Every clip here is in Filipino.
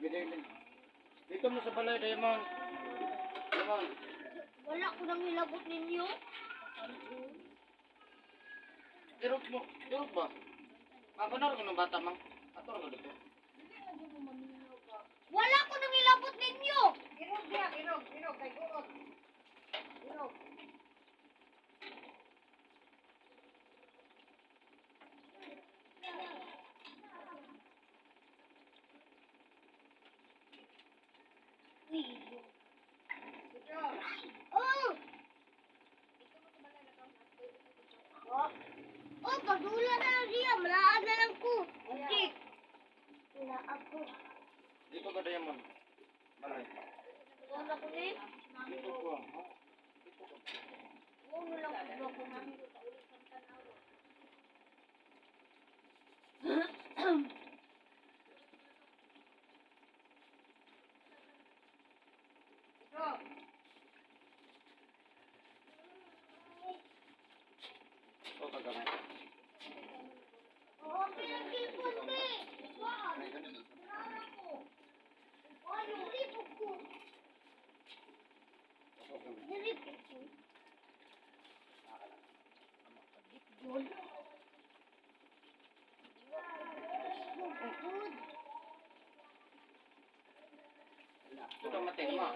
Dito mo sa balay, Diamond. Diamond. Wala ko nang nilabot ninyo. Irog mo. Irog ba? Mabanar ko ng bata, mang. Ato lang dito. Wala ko nang nilabot ninyo. Irog niya, irog, kay gurot. Irog. Oh! Oh, pagdula na lang siya. Malaan na lang ko. Hindi. Wala ako. Dito ka, Diamond. Balay. Wala ko ni. Dito ko. Wala lang ko ako. O, kagamay. Oh, pinag-ilpon ni. Wow. Wala ko. Oh, yung lipok ko. Nilipok ko. Good. Good. Ito, matay mo.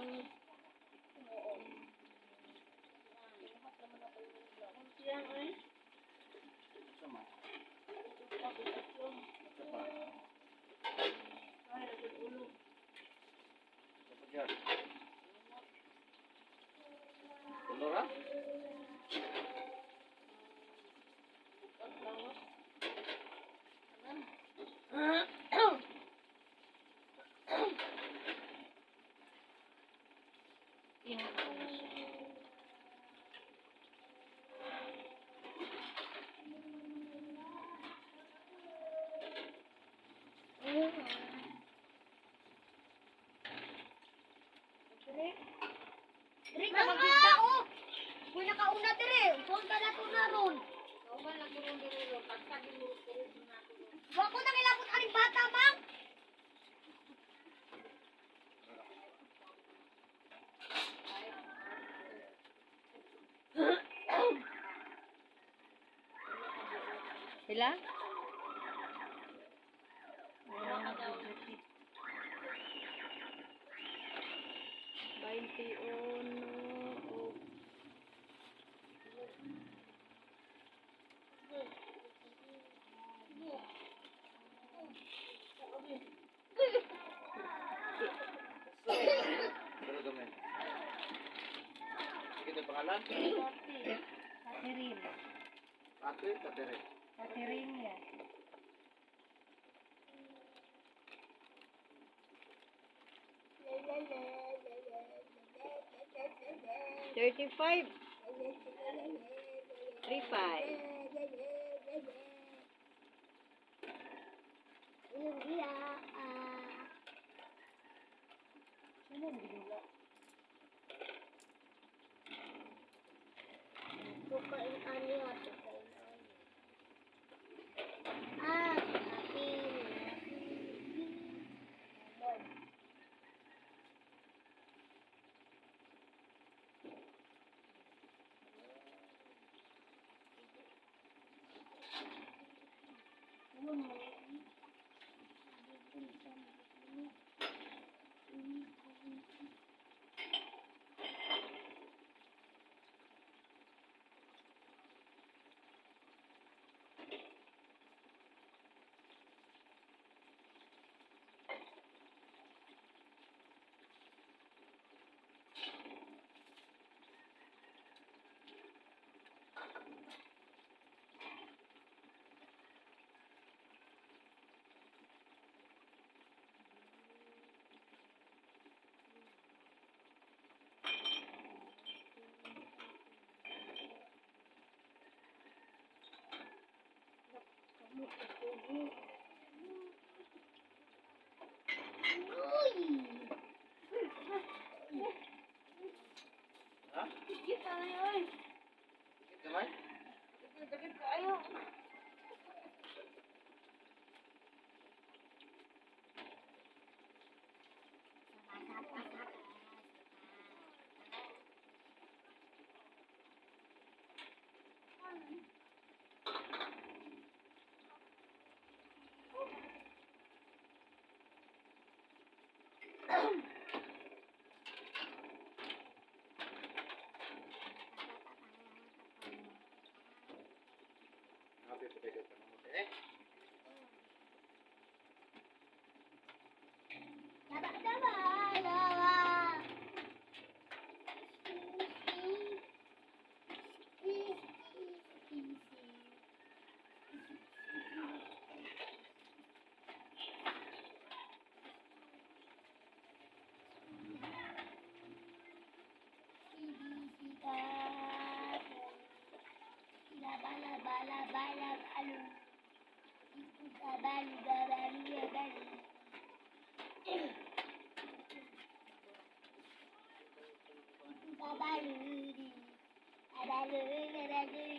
Yan, eh. Sama. Dapat yan. Tulora? Diri ka magkita o. Kung nakauna diri, punta na to na ron. Wa ko nang ilabot aning bata, mang. Sila? Pero gamay. Sige, ito pangalan? Catherine. Ate, Katere. Catherine yan. 35. 35. Bukain ani ato. Ah, happy. Ha? Kita na yun. Gamay? Dagit kayo. Abaludi. Abaludi, abaludi.